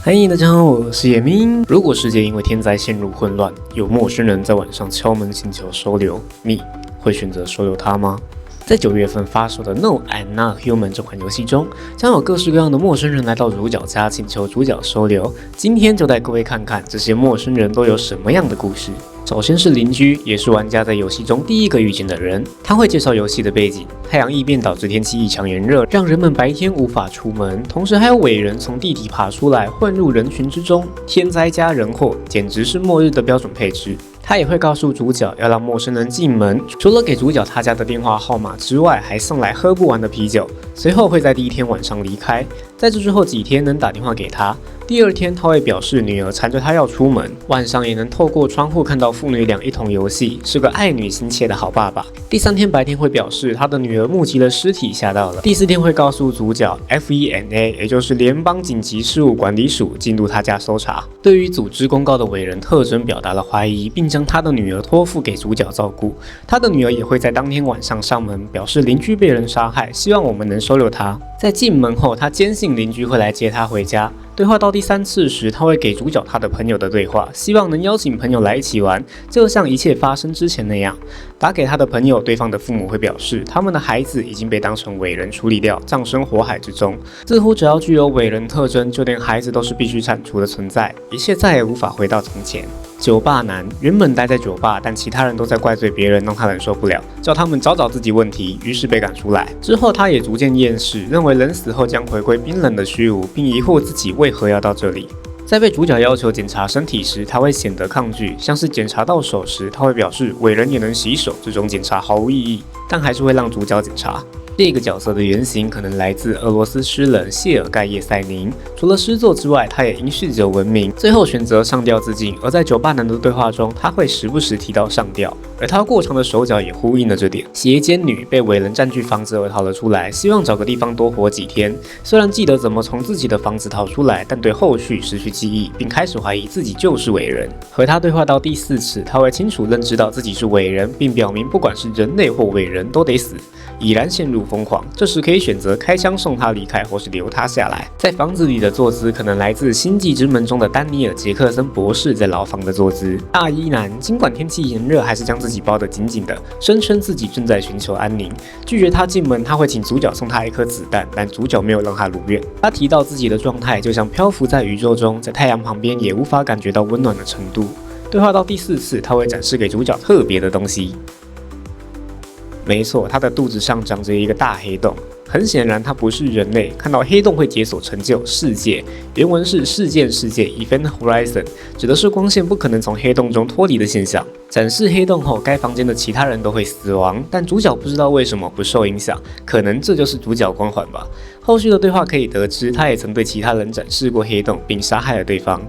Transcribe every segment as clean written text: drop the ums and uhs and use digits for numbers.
嗨，大家好，我是野明。如果世界因为天灾陷入混乱，有陌生人在晚上敲门请求收留，你会选择收留他吗？在9月份发售的《No I'm Not Human》这款游戏中，将有各式各样的陌生人来到主角家，请求主角收留。今天就带各位看看这些陌生人都有什么样的故事。首先是邻居，也是玩家在游戏中第一个遇见的人。他会介绍游戏的背景：太阳异变导致天气异常炎热，让人们白天无法出门。同时还有伟人从地底爬出来，混入人群之中。天灾加人祸，简直是末日的标准配置。他也会告诉主角要让陌生人进门，除了给主角他家的电话号码之外，还送来喝不完的啤酒。随后会在第一天晚上离开，在这之后几天能打电话给他。第二天他会表示女儿缠着他要出门，晚上也能透过窗户看到父女俩一同游戏，是个爱女心切的好爸爸。第三天白天会表示他的女儿目击了尸体吓到了。第四天会告诉主角 FENA， 也就是联邦紧急事务管理署进入他家搜查，对于组织公告的伟人特征表达了怀疑，并将他的女儿托付给主角照顾。他的女儿也会在当天晚上上门，表示邻居被人杀害，希望我们能收留他。在进门后，他坚信邻居会来接他回家。对话到第3次时，他会给主角他的朋友的对话，希望能邀请朋友来一起玩，就像一切发生之前那样。打给他的朋友，对方的父母会表示，他们的孩子已经被当成伟人处理掉，葬身火海之中。似乎只要具有伟人特征，就连孩子都是必须铲除的存在，一切再也无法回到从前。酒吧男原本待在酒吧，但其他人都在怪罪别人，让他忍受不了，叫他们找自己问题，于是被赶出来。之后他也逐渐厌世，认为人死后将回归冰冷的虚无，并疑惑自己为何要到这里。在被主角要求检查身体时，他会显得抗拒，像是检查到手时，他会表示伟人也能洗手，这种检查毫无意义，但还是会让主角检查。这个角色的原型可能来自俄罗斯诗人谢尔盖叶塞宁，除了诗作之外，他也因酗酒闻名，最后选择上吊自尽。而在酒吧男的对话中，他会时不时提到上吊，而他过长的手脚也呼应了这点。邪奸女被伟人占据房子而逃了出来，希望找个地方多活几天。虽然记得怎么从自己的房子逃出来，但对后续失去记忆，并开始怀疑自己就是伟人。和他对话到第4次，他会清楚认知到自己是伟人，并表明不管是人类或伟人都得死。已然陷入疯狂，这时可以选择开枪送他离开，或是留他下来。在房子里的坐姿可能来自《星际之门》中的丹尼尔·杰克森博士在牢房的坐姿。大衣男尽管天气炎热，还是将自己包得紧紧的，声称自己正在寻求安宁。拒绝他进门，他会请主角送他一颗子弹，但主角没有让他如愿。他提到自己的状态就像漂浮在宇宙中，在太阳旁边也无法感觉到温暖的程度。对话到第4次，他会展示给主角特别的东西。没错，他的肚子上长着一个大黑洞。很显然，他不是人类。看到黑洞会解锁成就世界，原文是事件世界 （Event Horizon），指的是光线不可能从黑洞中脱离的现象。展示黑洞后，该房间的其他人都会死亡，但主角不知道为什么不受影响，可能这就是主角光环吧。后续的对话可以得知，他也曾对其他人展示过黑洞，并杀害了对方。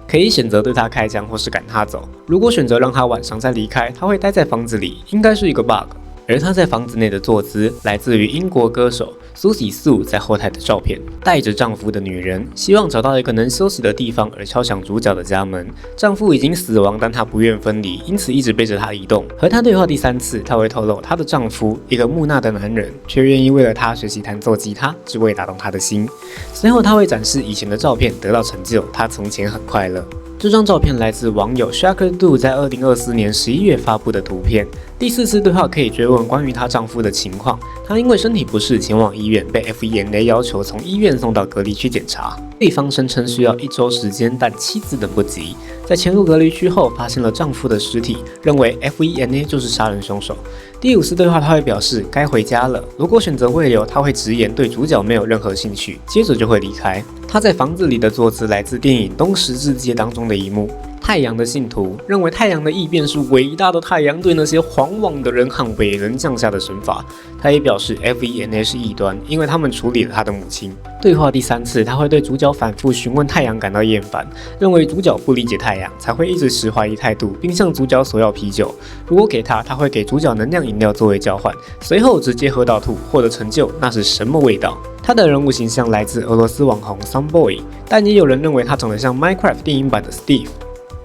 可以选择对他开枪，或是赶他走。如果选择让他晚上再离开，他会待在房子里，应该是一个 bug。而他在房子内的坐姿来自于英国歌手苏喜素在后台的照片，带着丈夫的女人希望找到一个能休息的地方而敲响主角的家门。丈夫已经死亡，但她不愿分离，因此一直背着她移动。和她对话第3次，她会透露她的丈夫一个木讷的男人，却愿意为了她学习弹奏吉他，只为打动她的心。随后她会展示以前的照片，得到成就，她从前很快乐。这张照片来自网友 Shakadu 在2024年11月发布的图片。第4次对话可以追问关于她丈夫的情况，她因为身体不适前往医院，被 FENA 要求从医院送到隔离区检查。对方声称需要1周时间，但妻子等不及。在潜入隔离区后，发现了丈夫的尸体，认为 FENA 就是杀人凶手。第5次对话，他会表示该回家了。如果选择未留，他会直言对主角没有任何兴趣，接着就会离开。他在房子里的坐姿来自电影《东十字街》当中的一幕。太阳的信徒认为太阳的异变是伟大的太阳对那些狂妄的人和伟人降下的惩罚。他也表示 FENA 是异端，因为他们处理了他的母亲。对话第3次，他会对主角反复询问太阳感到厌烦，认为主角不理解太阳，才会一直持怀疑态度，并向主角索要啤酒。如果给他，他会给主角能量饮料作为交换，随后直接喝到吐，获得成就，那是什么味道？他的人物形象来自俄罗斯网红 Sunboy， 但也有人认为他长得像 Minecraft 电影版的 Steve。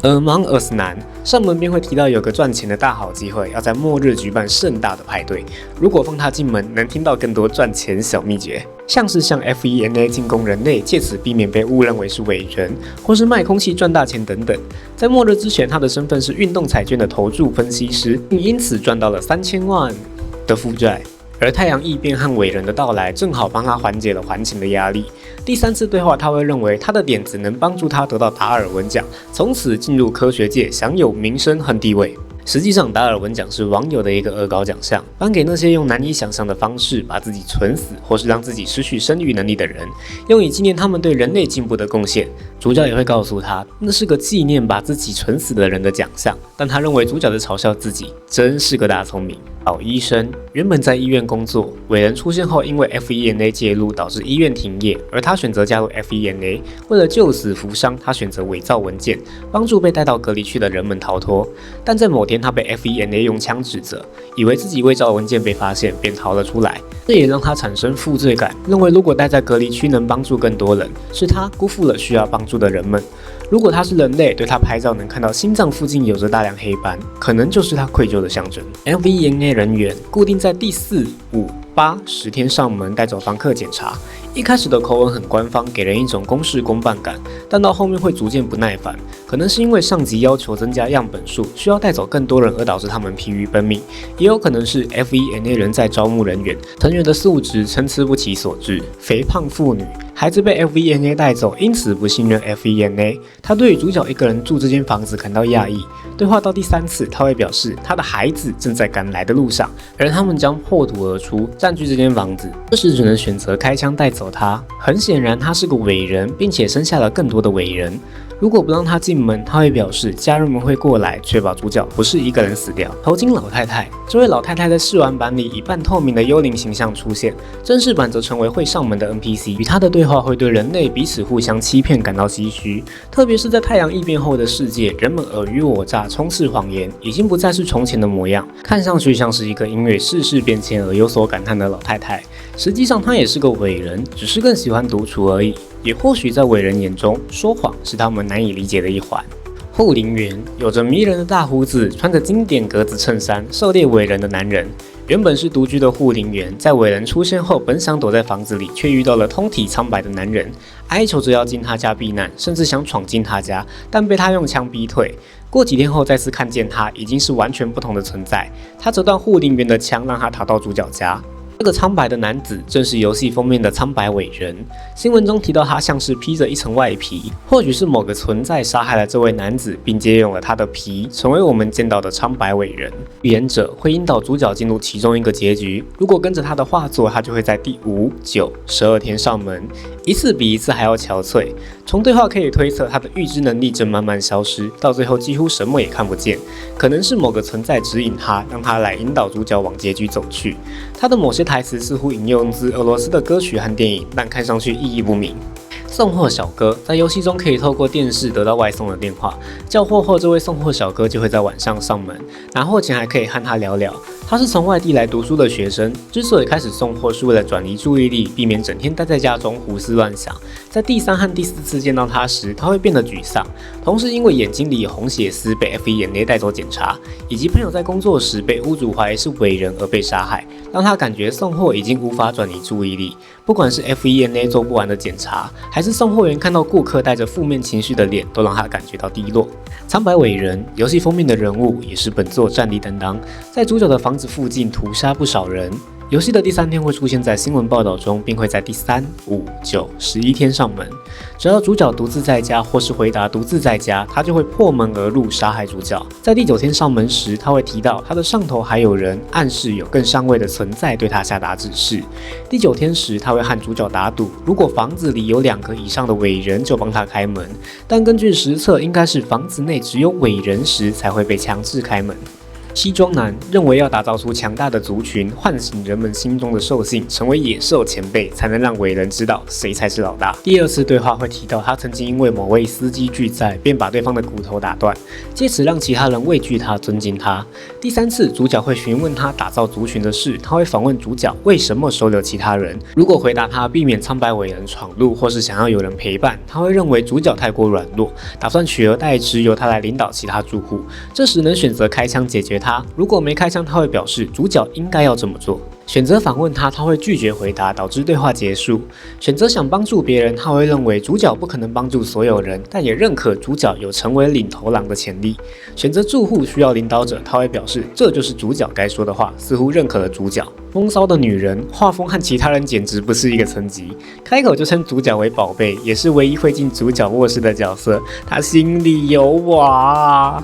Among Us 男上门便会提到有个赚钱的大好机会，要在末日举办盛大的派对。如果放他进门，能听到更多赚钱小秘诀，像是向 FENA 进攻人类，借此避免被误认为是伪人，或是卖空气赚大钱等等。在末日之前，他的身份是运动彩券的投注分析师，并因此赚到了3000万的负债。而太阳异变和伟人的到来，正好帮他缓解了还钱的压力。第3次对话，他会认为他的点子能帮助他得到达尔文奖，从此进入科学界，享有名声和地位。实际上，达尔文奖是网友的一个恶搞奖项，颁给那些用难以想象的方式把自己存死，或是让自己失去生育能力的人，用以纪念他们对人类进步的贡献。主角也会告诉他，那是个纪念把自己存死的人的奖项，但他认为主角在嘲笑自己，真是个大聪明。老医生原本在医院工作，伟人出现后，因为 FENA 介入导致医院停业，而他选择加入 FENA。为了救死扶伤，他选择伪造文件，帮助被带到隔离区的人们逃脱。但在某天，他被 FENA 用枪指责，以为自己伪造文件被发现，便逃了出来。这也让他产生负罪感，认为如果待在隔离区能帮助更多人，是他辜负了需要帮助的人们。如果他是人类，对他拍照能看到心脏附近有着大量黑斑，可能就是他愧疚的象征。FENA 人员固定在第4、5、8、10天上门带走房客检查。一开始的口吻很官方，给人一种公事公办感，但到后面会逐渐不耐烦，可能是因为上级要求增加样本数，需要带走更多人而导致他们疲于奔命，也有可能是 FENA 人在招募人员，成员的素质参差不齐所致。肥胖妇女，孩子被 FENA 带走，因此不信任 FENA。他对于主角一个人住这间房子感到讶异。对话到第3次，他会表示他的孩子正在赶来的路上，而他们将破土而出，占据这间房子。这时只能选择开枪带走他。很显然，他是个伟人，并且生下了更多的伟人。如果不让他进门，他会表示家人们会过来，确保主角不是一个人死掉。头巾老太太，这位老太太在试玩版里以半透明的幽灵形象出现，正式版则成为会上门的 NPC。与她的对话会对人类彼此互相欺骗感到唏嘘，特别是在太阳异变后的世界，人们尔虞我诈，充斥谎言，已经不再是从前的模样，看上去像是一个因为世事变迁而有所感叹的老太太。实际上，她也是个伟人，只是更喜欢独处而已。也或许在伟人眼中，说谎是他们难以理解的一环。护林员有着迷人的大胡子，穿着经典格子衬衫，狩猎伟人的男人。原本是独居的护林员，在伟人出现后，本想躲在房子里，却遇到了通体苍白的男人，哀求着要进他家避难，甚至想闯进他家，但被他用枪逼退。过几天后再次看见他，已经是完全不同的存在。他折断护林员的枪，让他逃到主角家。这个苍白的男子正是游戏封面的苍白伟人。新闻中提到他像是披着一层外皮，或许是某个存在杀害了这位男子，并借用了他的皮，成为我们见到的苍白伟人。预言者会引导主角进入其中一个结局，如果跟着他的画作，他就会在第5、9、12天上门，一次比一次还要憔悴。从对话可以推测，他的预知能力正慢慢消失，到最后几乎什么也看不见。可能是某个存在指引他，让他来引导主角往结局走去。他的某些台词似乎引用自俄罗斯的歌曲和电影，但看上去意义不明。送货小哥在游戏中可以透过电视得到外送的电话，叫货后这位送货小哥就会在晚上上门，拿货前还可以和他聊聊。他是从外地来读书的学生，之所以开始送货是为了转移注意力，避免整天待在家中胡思乱想。在第3和第4次见到他时，他会变得沮丧，同时因为眼睛里有红血丝被 FENA 带走检查，以及朋友在工作时被屋主怀疑是伪人而被杀害，让他感觉送货已经无法转移注意力。不管是 FENA 做不完的检查，还是送货员看到顾客带着负面情绪的脸，都让他感觉到低落。苍白伟人，游戏封面的人物，也是本作战力担当，在主角的房子附近屠杀不少人。游戏的第3天会出现在新闻报道中，并会在第3、5、9、11天上门。只要主角独自在家，或是回答独自在家，他就会破门而入杀害主角。在第9天上门时，他会提到他的上头还有人，暗示有更上位的存在对他下达指示。第9天时，他会和主角打赌，如果房子里有2个以上的伟人，就帮他开门。但根据实测，应该是房子内只有伟人时才会被强制开门。西装男认为要打造出强大的族群，唤醒人们心中的兽性，成为野兽前辈，才能让伟人知道谁才是老大。第二次对话会提到他曾经因为某位司机拒载，便把对方的骨头打断，借此让其他人畏惧他、尊敬他。第三次，主角会询问他打造族群的事，他会访问主角为什么收留其他人。如果回答他避免苍白伟人闯入，或是想要有人陪伴，他会认为主角太过软弱，打算取而代之，由他来领导其他住户。这时能选择开枪解决他，如果没开枪，他会表示主角应该要这么做。选择反问他，他会拒绝回答，导致对话结束。选择想帮助别人，他会认为主角不可能帮助所有人，但也认可主角有成为领头狼的潜力。选择住户需要领导者，他会表示这就是主角该说的话，似乎认可了主角。风骚的女人，画风和其他人简直不是一个层级，开口就称主角为宝贝，也是唯一会进主角卧室的角色，他心里有我啊。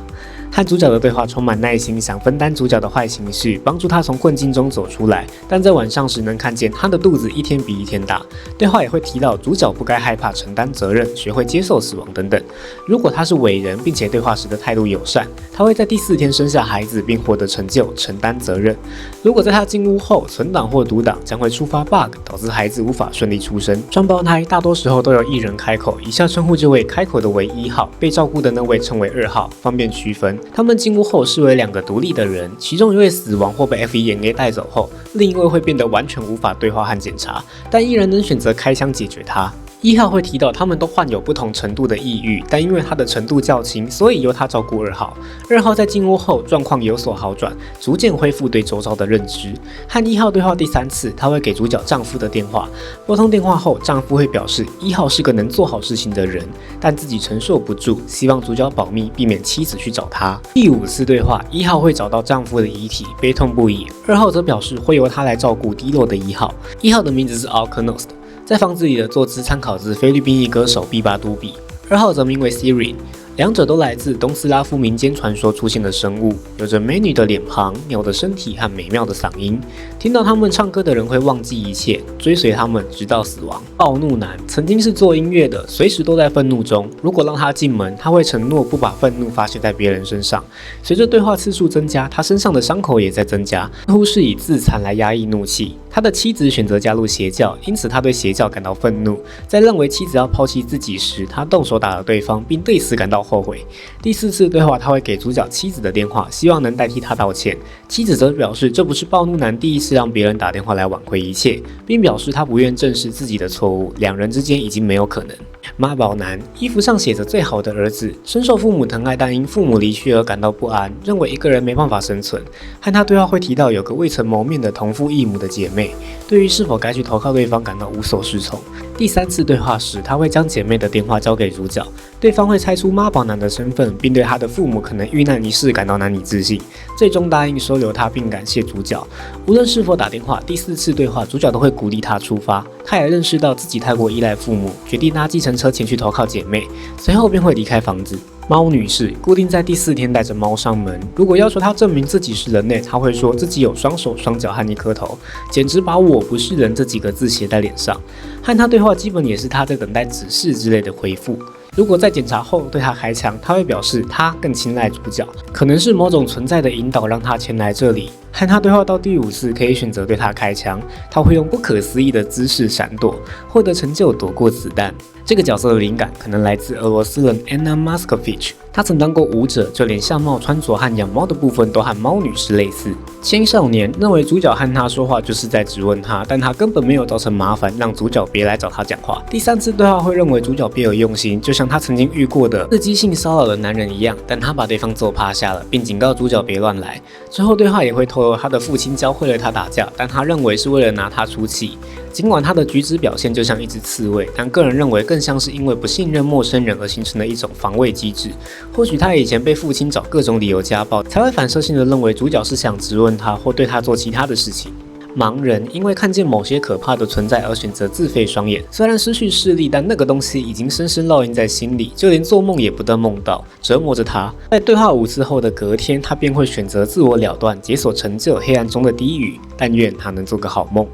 和主角的对话充满耐心，想分担主角的坏情绪，帮助他从困境中走出来。但在晚上时能看见他的肚子一天比一天大。对话也会提到主角不该害怕承担责任，学会接受死亡等等。如果他是伟人，并且对话时的态度友善，他会在第4天生下孩子，并获得成就，承担责任。如果在他进屋后存档或读档，将会触发 bug， 导致孩子无法顺利出生。双胞胎大多时候都有一人开口，以下称呼这位开口的为1号，被照顾的那位称为2号，方便区分。他们进屋后视为2个独立的人，其中一位死亡或被 FENA 带走后，另一位会变得完全无法对话和检查，但依然能选择开枪解决他。1号会提到他们都患有不同程度的抑郁，但因为他的程度较轻，所以由他照顾2号。2号在进屋后状况有所好转，逐渐恢复对周遭的认知。和1号对话第3次，他会给主角丈夫的电话。拨通电话后，丈夫会表示1号是个能做好事情的人，但自己承受不住，希望主角保密，避免妻子去找他。第5次对话，1号会找到丈夫的遗体，悲痛不已；2号则表示会由他来照顾低落的1号。1号的名字是 Alkanost， 在房子里的坐姿参考自菲律宾裔歌手毕巴都比。2号则名为 Siri， 两者都来自东斯拉夫民间传说出现的生物，有着美女的脸庞、鸟的身体和美妙的嗓音。听到他们唱歌的人会忘记一切，追随他们直到死亡。暴怒男曾经是做音乐的，随时都在愤怒中。如果让他进门，他会承诺不把愤怒发泄在别人身上。随着对话次数增加，他身上的伤口也在增加，似乎是以自残来压抑怒气。他的妻子选择加入邪教，因此他对邪教感到愤怒。在认为妻子要抛弃自己时，他动手打了对方，并对此感到后悔。第4次对话，他会给主角妻子的电话，希望能代替他道歉。妻子则表示这不是暴怒男第一次让别人打电话来挽回一切，并表示他不愿正视自己的错误，两人之间已经没有可能。妈宝男衣服上写着最好的儿子，深受父母疼爱，但因父母离去而感到不安，认为一个人没办法生存。和他对话会提到有个未曾谋面的同父异母的姐妹，对于是否该去投靠对方感到无所适从。第3次对话时，他会将姐妹的电话交给主角，对方会猜出妈宝男的身份，并对他的父母可能遇难一事感到难以置信，最终答应收留他并感谢主角。无论是否打电话，第4次对话主角都会鼓励他出发。他也认识到自己太过依赖父母，决定搭计程车前去投靠姐妹，随后便会离开房子。猫女士固定在第4天带着猫上门，如果要求她证明自己是人类，她会说自己有双手、双脚和1颗头，简直把我不是人这几个字写在脸上。和她对话基本也是她在等待指示之类的回复。如果在检查后对他开枪，他会表示他更青睐主角，可能是某种存在的引导让他前来这里。和他对话到第5次，可以选择对他开枪，他会用不可思议的姿势闪躲，获得成就躲过子弹。这个角色的灵感可能来自俄罗斯人 Anna Moskvich， 他曾当过舞者，就连相貌、穿着和养猫的部分都和猫女士类似。青少年认为主角和他说话就是在质问他，但他根本没有造成麻烦，让主角别来找他讲话。第3次对话会认为主角别有用心，就像他曾经遇过的刺激性骚扰的男人一样，但他把对方揍趴下了，并警告主角别乱来。之后对话也会透露他的父亲教会了他打架，但他认为是为了拿他出气。尽管他的举止表现就像一只刺猬，但个人认为更像是因为不信任陌生人而形成的一种防卫机制。或许他以前被父亲找各种理由家暴，才会反射性的认为主角是想质问他或对他做其他的事情。盲人因为看见某些可怕的存在而选择自废双眼，虽然失去视力，但那个东西已经深深烙印在心里，就连做梦也不得梦到，折磨着他。在对话5次后的隔天，他便会选择自我了断，解锁成就黑暗中的低语，但愿他能做个好梦。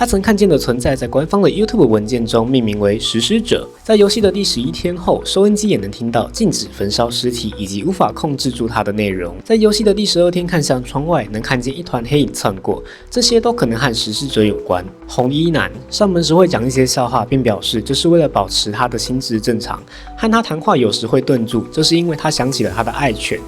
他曾看见的存在在官方的 YouTube 文件中命名为食尸者。在游戏的第11天后，收音机也能听到禁止焚烧尸体以及无法控制住它的内容。在游戏的第12天，看向窗外，能看见一团黑影窜过，这些都可能和食尸者有关。红衣男上门时会讲一些笑话，并表示这是为了保持他的心智正常。和他谈话有时会顿住，这是因为他想起了他的爱犬。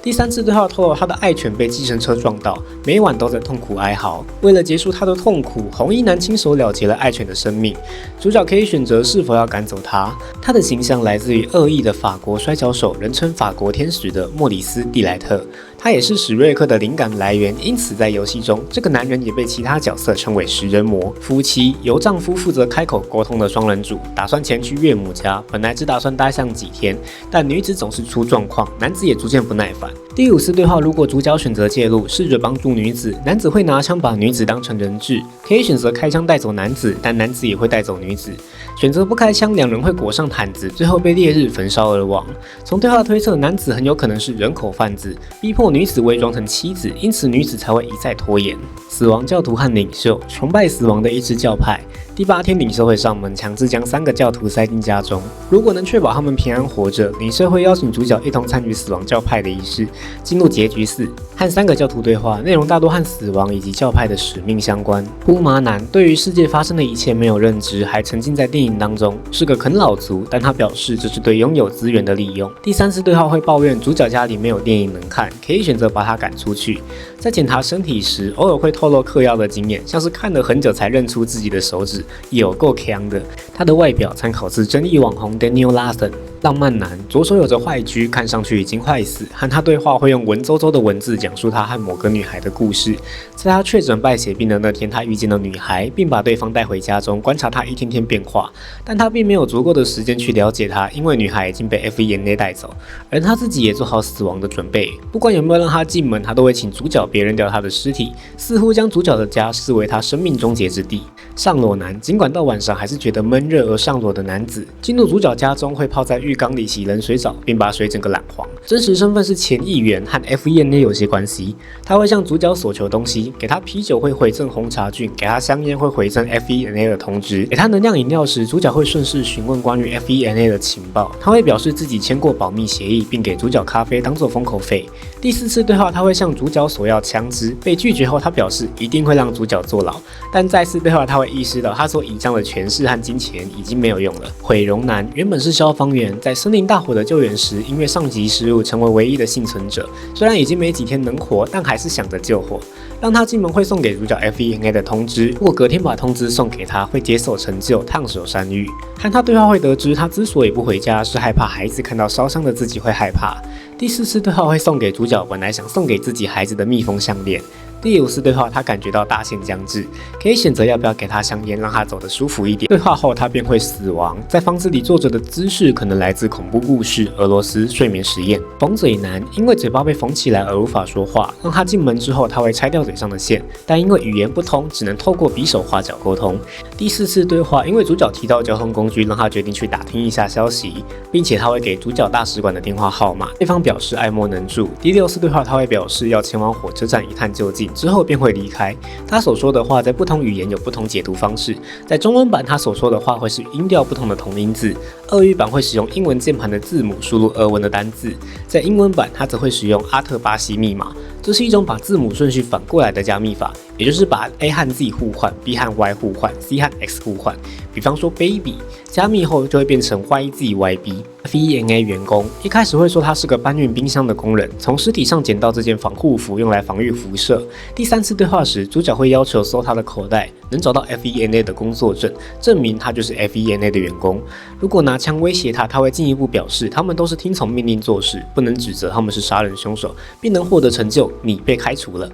第3次对话透露，他的爱犬被计程车撞到，每晚都在痛苦哀嚎。为了结束他的痛苦，红衣男亲手了结了爱犬的生命。主角可以选择是否要赶走他。他的形象来自于恶意的法国摔跤手，人称法国天使的莫里斯·蒂莱特。他也是史瑞克的灵感来源，因此在游戏中，这个男人也被其他角色称为食人魔。夫妻由丈夫负责开口沟通的双人组，打算前去岳母家，本来只打算待上几天，但女子总是出状况，男子也逐渐不耐烦。第5次对话，如果主角选择介入，试着帮助女子，男子会拿枪把女子当成人质，可以选择开枪带走男子，但男子也会带走女子。选择不开枪，两人会裹上毯子，最后被烈日焚烧而亡。从对话推测，男子很有可能是人口贩子，逼迫女子伪装成妻子，因此女子才会一再拖延。死亡教徒和领袖崇拜死亡的一支教派。第8天，领袖会上门，强制将3个教徒塞进家中。如果能确保他们平安活着，领袖会邀请主角一同参与死亡教派的仪式，进入结局4，和3个教徒对话，内容大多和死亡以及教派的使命相关。乌麻男对于世界发生的一切没有认知，还沉浸在电影当中，是个啃老族，但他表示这是对拥有资源的利用。第3次对话会抱怨主角家里没有电影能看，可以选择把他赶出去。在检查身体时，偶尔会透露嗑药的经验，像是看了很久才认出自己的手指，有够强的。他的外表参考自争议网红 Daniel Larson。浪漫男左手有着坏疽，看上去已经坏死。和他对话会用文绉绉的文字讲述他和某个女孩的故事。在他确诊败血病的那天，他遇见了女孩，并把对方带回家中，观察她一天天变化。但他并没有足够的时间去了解她，因为女孩已经被 FENA 带走，而他自己也做好死亡的准备。不管有没有让他进门，他都会请主角别扔掉他的尸体，似乎将主角的家视为他生命终结之地。上裸男尽管到晚上还是觉得闷热而上裸的男子，进入主角家中会泡在浴缸里洗冷水澡，并把水整个染黄。真实身份是前议员，和 FENA 有些关系。他会向主角索求东西，给他啤酒会回赠红茶菌，给他香烟会回赠 FENA 的通知，给他能量饮料时，主角会顺势询问关于 FENA 的情报。他会表示自己签过保密协议，并给主角咖啡当做封口费。第4次对话，他会向主角索要枪支，被拒绝后，他表示一定会让主角坐牢。但再次对话，他会意识到他所倚仗的权势和金钱已经没有用了。毁容男原本是消防员，在森林大火的救援时，因为上级失误，成为唯一的幸存者。虽然已经没几天能活，但还是想着救火。让他进门会送给主角 FENA 的通知，如果隔天把通知送给他，会解锁成就烫手山芋。和他对话会得知，他之所以不回家，是害怕孩子看到烧伤的自己会害怕。第4次对话会送给主角本来想送给自己孩子的蜜蜂项链。第5次对话，他感觉到大限将至，可以选择要不要给他香烟，让他走得舒服一点。对话后，他便会死亡。在房子里坐着的姿势可能来自恐怖故事、俄罗斯睡眠实验。缝嘴男因为嘴巴被缝起来而无法说话，让他进门之后，他会拆掉嘴上的线，但因为语言不通，只能透过比手画脚沟通。第4次对话，因为主角提到交通工具，让他决定去打听一下消息，并且他会给主角大使馆的电话号码，对方表示爱莫能助。第6次对话，他会表示要前往火车站一探究竟。之后便会离开。他所说的话在不同语言有不同解读方式，在中文版他所说的话会是音调不同的同音字，俄语版会使用英文键盘的字母输入俄文的单字，在英文版他则会使用阿特巴西密码。这是一种把字母顺序反过来的加密法，也就是把 A 和 Z 互换， B 和 Y 互换， C 和 X 互换。比方说 baby 加密后就会变成 YZYB。FENA 员工一开始会说他是个搬运冰箱的工人，从尸体上捡到这件防护服用来防御辐射。第3次对话时，主角会要求搜他的口袋，能找到 FENA 的工作证，证明他就是 FENA 的员工。如果拿枪威胁他，他会进一步表示他们都是听从命令做事，不能指责他们是杀人凶手，并能获得成就，你被开除了。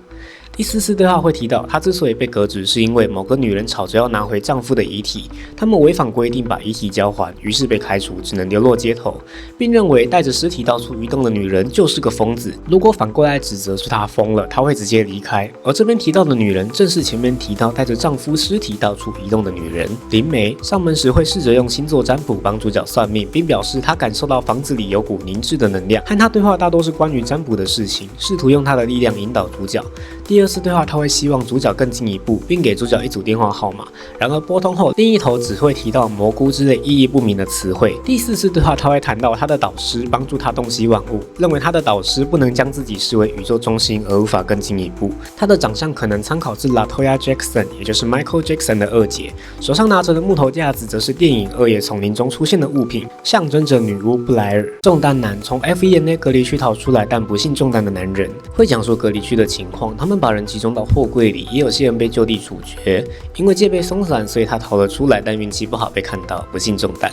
第4次对话会提到，他之所以被革职，是因为某个女人吵着要拿回丈夫的遗体，他们违反规定把遗体交还，于是被开除，只能流落街头，并认为带着尸体到处移动的女人就是个疯子。如果反过来指责是她疯了，她会直接离开。而这边提到的女人，正是前面提到带着丈夫尸体到处移动的女人。灵媒上门时会试着用星座占卜帮主角算命，并表示他感受到房子里有股凝滞的能量。和他对话大多是关于占卜的事情，试图用他的力量引导主角。第二次对话，他会希望主角更进一步，并给主角一组电话号码。然而拨通后，另一头只会提到蘑菇之类意义不明的词汇。第四次对话，他会谈到他的导师帮助他洞悉万物，认为他的导师不能将自己视为宇宙中心而无法更进一步。他的长相可能参考自 LaToya Jackson， 也就是 Michael Jackson 的二姐，手上拿着的木头架子则是电影《恶夜丛林》中出现的物品，象征着女巫布莱尔。中弹男从 FENA 隔离区逃出来，但不幸中弹的男人会讲述隔离区的情况，他们把人集中到货柜里，也有些人被就地处决。因为戒备松散，所以他逃了出来，但运气不好被看到，不幸中弹。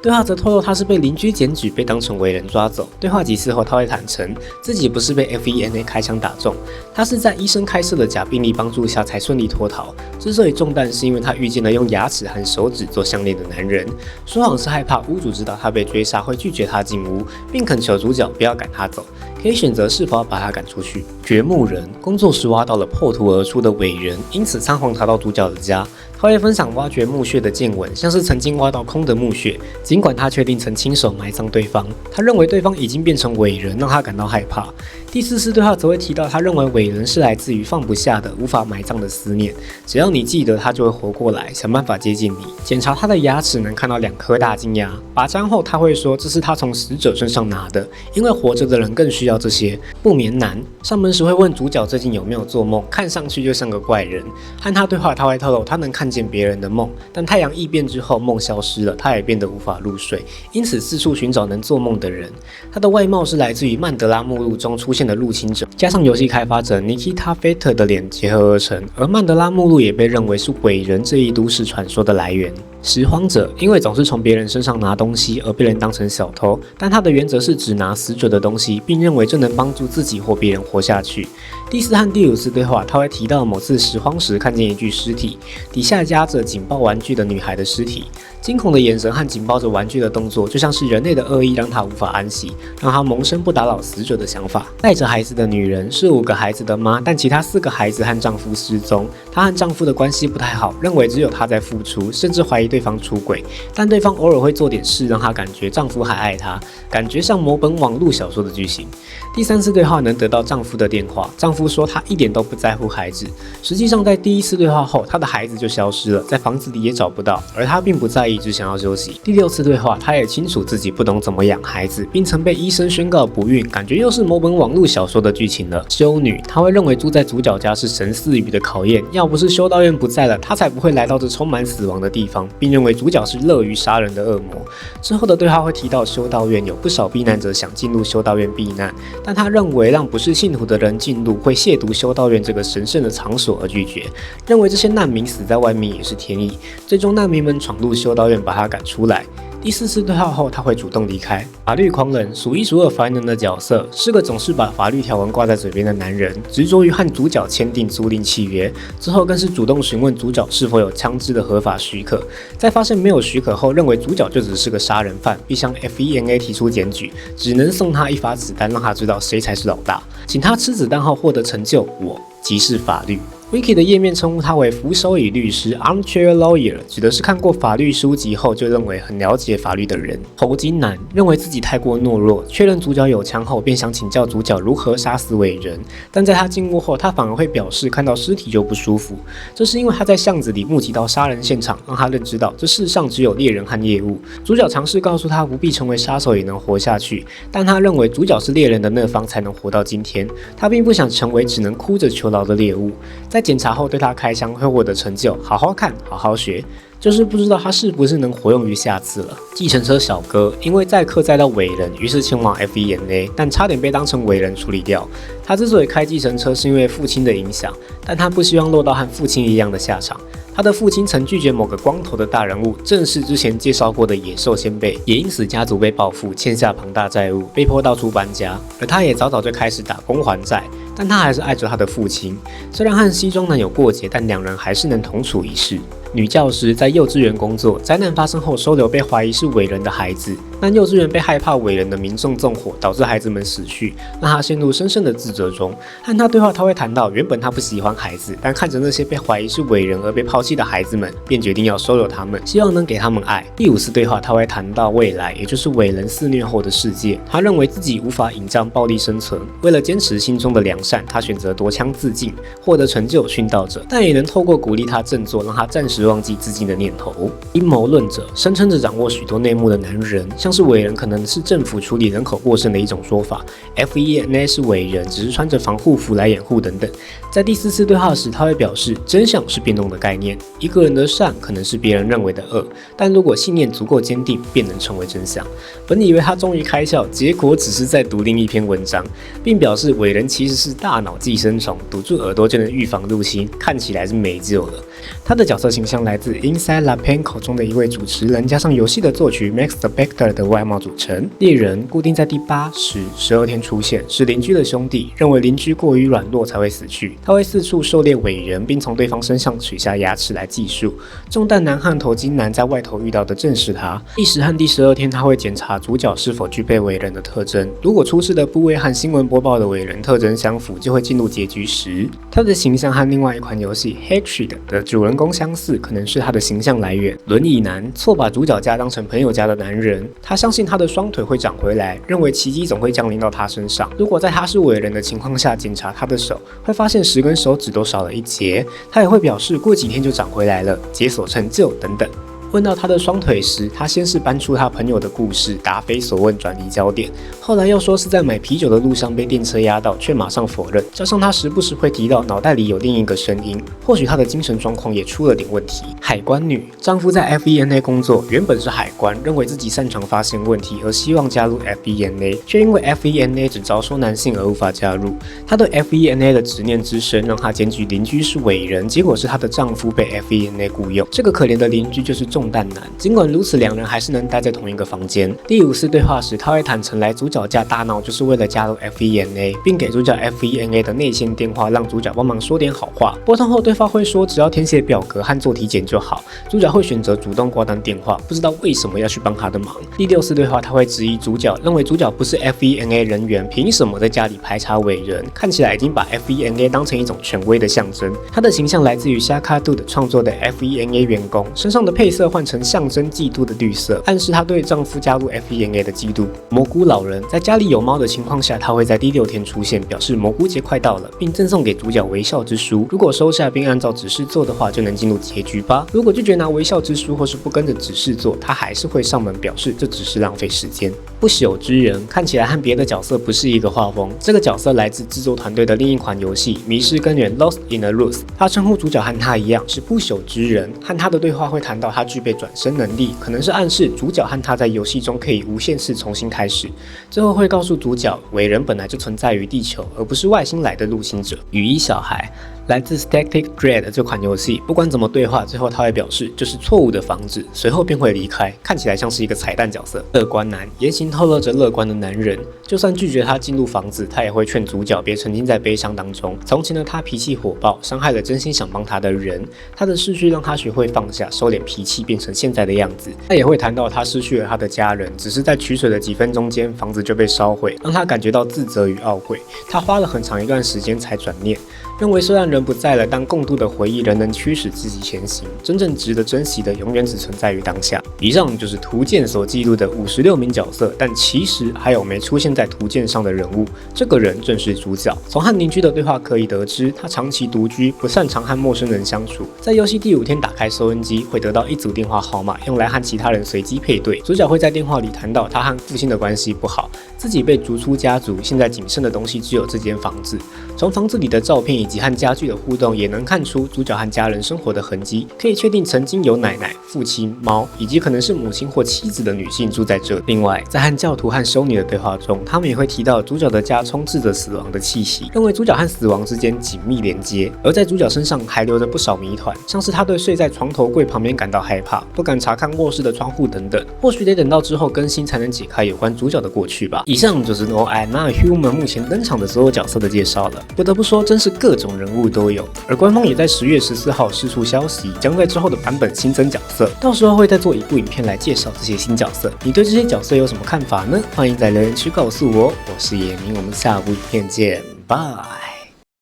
对话则透露他是被邻居检举，被当成伪人抓走。对话几次后，他会坦诚自己不是被 FENA 开枪打中，他是在医生开设的假病历帮助下才顺利脱逃。之所以中弹，是因为他遇见了用牙齿和手指做项链的男人。说谎是害怕屋主知道他被追杀会拒绝他进屋，并恳求主角不要赶他走，可以选择是否要把他赶出去。掘墓人工作时挖到了破土而出的伟人，因此仓皇逃到主角的家。他会分享挖掘墓穴的见闻，像是曾经挖到空的墓穴，尽管他确定曾亲手埋葬对方，他认为对方已经变成伟人，让他感到害怕。第四次对话则会提到，他认为伟人是来自于放不下的、无法埋葬的思念，只要你记得，他就会活过来，想办法接近你。检查他的牙齿，能看到2颗大金牙。拔枪后，他会说这是他从死者身上拿的，因为活着的人更需要这些。不眠男上门时会问主角最近有没有做梦，看上去就像个怪人。和他对话，他会透露他能看见别人的梦，但太阳异变之后，梦消失了，他也变得无法入睡，因此四处寻找能做梦的人。他的外貌是来自于曼德拉目录中出现的入侵者，加上游戏开发者 Nikita Fetter 的脸结合而成，而曼德拉目录也被认为是伟人这一都市传说的来源。拾荒者因为总是从别人身上拿东西而被人当成小偷，但他的原则是只拿死者的东西，并认为这能帮助自己或别人活下去。第4和第5次对话，他会提到某次拾荒时看见一具尸体，底下夹着紧抱玩具的女孩的尸体，惊恐的眼神和紧抱着玩具的动作，就像是人类的恶意让他无法安息，让他萌生不打扰死者的想法。带着孩子的女人是5个孩子的妈，但其他4个孩子和丈夫失踪，她和丈夫的关系不太好，认为只有她在付出，甚至怀疑对方出轨，但对方偶尔会做点事让她感觉丈夫还爱她，感觉像某本网络小说的剧情。第3次对话能得到丈夫的电话，丈夫说他一点都不在乎孩子，实际上在第1次对话后，他的孩子就消失了，在房子里也找不到，而他并不在意，只想要休息。第6次对话，他也清楚自己不懂怎么养孩子，并曾被医生宣告不孕，感觉又是某本网络小说的剧情了。修女，她会认为住在主角家是神赐予的考验，要不是修道院不在了，她才不会来到这充满死亡的地方，并认为主角是乐于杀人的恶魔。之后的对话会提到修道院有不少避难者想进入修道院避难，但他认为让不是信徒的人进入会亵渎修道院这个神圣的场所而拒绝，认为这些难民死在外面也是天意。最终难民们闯入修道院把他赶出来。第4次对话后，他会主动离开。法律狂人数一数二烦人的角色，是个总是把法律条文挂在嘴边的男人，执着于和主角签订租赁契约，之后更是主动询问主角是否有枪支的合法许可。在发现没有许可后，认为主角就只是个杀人犯，并向 FENA 提出检举，只能送他一发子弹，让他知道谁才是老大，请他吃子弹后获得成就，我即是法律。Wiki 的页面称呼他为扶手椅律师 （Armchair Lawyer）， 指的是看过法律书籍后就认为很了解法律的人。头巾男认为自己太过懦弱，确认主角有枪后，便想请教主角如何杀死伟人。但在他进屋后，他反而会表示看到尸体就不舒服，这是因为他在巷子里目击到杀人现场，让他认知到这世上只有猎人和猎物。主角尝试告诉他不必成为杀手也能活下去，但他认为主角是猎人的那方才能活到今天，他并不想成为只能哭着求饶的猎物。在检查后对他开枪会获得成就，好好看，好好学，就是不知道他是不是能活用于下次了。计程车小哥因为载客载到伟人，于是前往 FENA， 但差点被当成伟人处理掉。他之所以开计程车是因为父亲的影响，但他不希望落到和父亲一样的下场。他的父亲曾拒绝某个光头的大人物，正是之前介绍过的野兽先辈，也因此家族被报复，欠下庞大债务，被迫到处搬家。而他也早早就开始打工还债，但他还是爱着他的父亲。虽然和西装男有过节，但2人还是能同处一室。女教师在幼稚园工作，灾难发生后收留被怀疑是伟人的孩子，但幼稚园被害怕伟人的民众纵火，导致孩子们死去，让他陷入深深的自责中。和他对话，他会谈到原本他不喜欢孩子，但看着那些被怀疑是伟人而被抛弃的孩子们，便决定要收留他们，希望能给他们爱。第5次对话，他会谈到未来，也就是伟人肆虐后的世界。他认为自己无法引战暴力生存，为了坚持心中的良善，他选择夺枪自尽，获得成就殉道者，但也能透过鼓励他振作，让他暂时忘记自尽的念头。阴谋论者声称着掌握许多内幕的男人，像是伟人可能是政府处理人口过剩的一种说法， FENA 是伟人，只是穿着防护服来掩护等等。在第4次对话时，他会表示真相是变动的概念，一个人的善可能是别人认为的恶，但如果信念足够坚定，便能成为真相。本以为他终于开窍，结果只是在读另一篇文章，并表示伟人其实是大脑寄生虫，堵住耳朵就能预防入侵，看起来是没救了。他的角色形象来自 Inside LaPen 口中的一位主持人，加上游戏的作曲 Max Spector 的外貌组成。猎人固定在第8、10、12天出现，是邻居的兄弟，认为邻居过于软弱才会死去。他会四处狩猎伟人，并从对方身上取下牙齿来计数。中弹男和头巾男在外头遇到的正是他。第10和第12天，他会检查主角是否具备伟人的特征，如果出示的部位和新闻播报的伟人特征相符，就会进入结局时。他的形象和另外一款游戏 Hatred 的主人公相似，可能是他的形象来源。轮椅男错把主角家当成朋友家的男人，他相信他的双腿会长回来，认为奇迹总会降临到他身上。如果在他是伟人的情况下检查他的手，会发现10根手指都少了1节。他也会表示过几天就长回来了，解锁成就等等。问到他的双腿时，他先是搬出他朋友的故事，答非所问，转移焦点。后来又说是在买啤酒的路上被电车压到，却马上否认。加上他时不时会提到脑袋里有另一个声音，或许他的精神状况也出了点问题。海关女，丈夫在 FENA 工作，原本是海关，认为自己擅长发现问题，而希望加入 FENA， 却因为 FENA 只招收男性而无法加入。她对 FENA 的执念之深，让她检举邻居是伟人，结果是她的丈夫被 FENA 雇佣。这个可怜的邻居就是中弹男。尽管如此，两人还是能待在同一个房间。第5次对话时，他会坦诚来主角家大闹就是为了加入 FENA， 并给主角 FENA 的内线电话，让主角帮忙说点好话。拨通后，对方会说只要填写表格和做体检就好。主角会选择主动挂断电话，不知道为什么要去帮他的忙。第6次对话，他会质疑主角，认为主角不是 FENA 人员，凭什么在家里排查伟人？看起来已经把 FENA 当成一种权威的象征。他的形象来自于 Shaka Do 创作的 FENA 员工，身上的配色换成象征嫉妒的绿色，暗示她对丈夫加入 FENA 的嫉妒。蘑菇老人在家里有猫的情况下，他会在第6天出现，表示蘑菇节快到了，并赠送给主角微笑之书。如果收下并按照指示做的话，就能进入结局吧。如果拒绝拿微笑之书或是不跟着指示做，他还是会上门表示这只是浪费时间。不朽之人看起来和别的角色不是一个画风，这个角色来自制作团队的另一款游戏《迷失根源 Lost in the Roots》。他称呼主角和他一样是不朽之人，和他的对话会谈到他具备转身能力，可能是暗示主角和他在游戏中可以无限次重新开始。最后会告诉主角，伟人本来就存在于地球，而不是外星来的入侵者。雨衣小孩来自 Static Dread 这款游戏，不管怎么对话，最后他会表示这是错误的房子，随后便会离开，看起来像是一个彩蛋角色。乐观男，言行透露着乐观的男人，就算拒绝他进入房子，他也会劝主角别沉浸在悲伤当中。从前的他脾气火爆，伤害了真心想帮他的人，他的逝去让他学会放下，收敛脾气，变成现在的样子。他也会谈到他失去了他的家人，只是在取水的几分钟间，房子就被烧毁，让他感觉到自责与懊悔。他花了很长一段时间才转念，认为虽然人不在了，但共度的回忆仍能驱使自己前行。真正值得珍惜的，永远只存在于当下。以上就是图鉴所记录的56名角色，但其实还有没出现在图鉴上的人物。这个人正是主角。从和邻居的对话可以得知，他长期独居，不擅长和陌生人相处。在游戏第5天打开收音机，会得到一组电话号码，用来和其他人随机配对。主角会在电话里谈到他和父亲的关系不好，自己被逐出家族，现在仅剩的东西只有这间房子。从房子里的照片以及和家具的互动，也能看出主角和家人生活的痕迹，可以确定曾经有奶奶、父亲、猫，以及可能是母亲或妻子的女性住在这。另外，在和教徒和修女的对话中，他们也会提到主角的家充斥着死亡的气息，认为主角和死亡之间紧密连接。而在主角身上还留着不少谜团，像是他对睡在床头柜旁边感到害怕，不敢查看卧室的窗户等等。或许得等到之后更新才能解开有关主角的过去吧。以上就是 No I'm Not Human 目前登场的所有角色的介绍了。不得不说，真是各种人物都有。而官方也在10月14号释出消息，将在之后的版本新增角色，到时候会再做一部影片来介绍这些新角色。你对这些角色有什么看法呢？欢迎在留言区告诉我。我是野明，我们下部影片见，拜。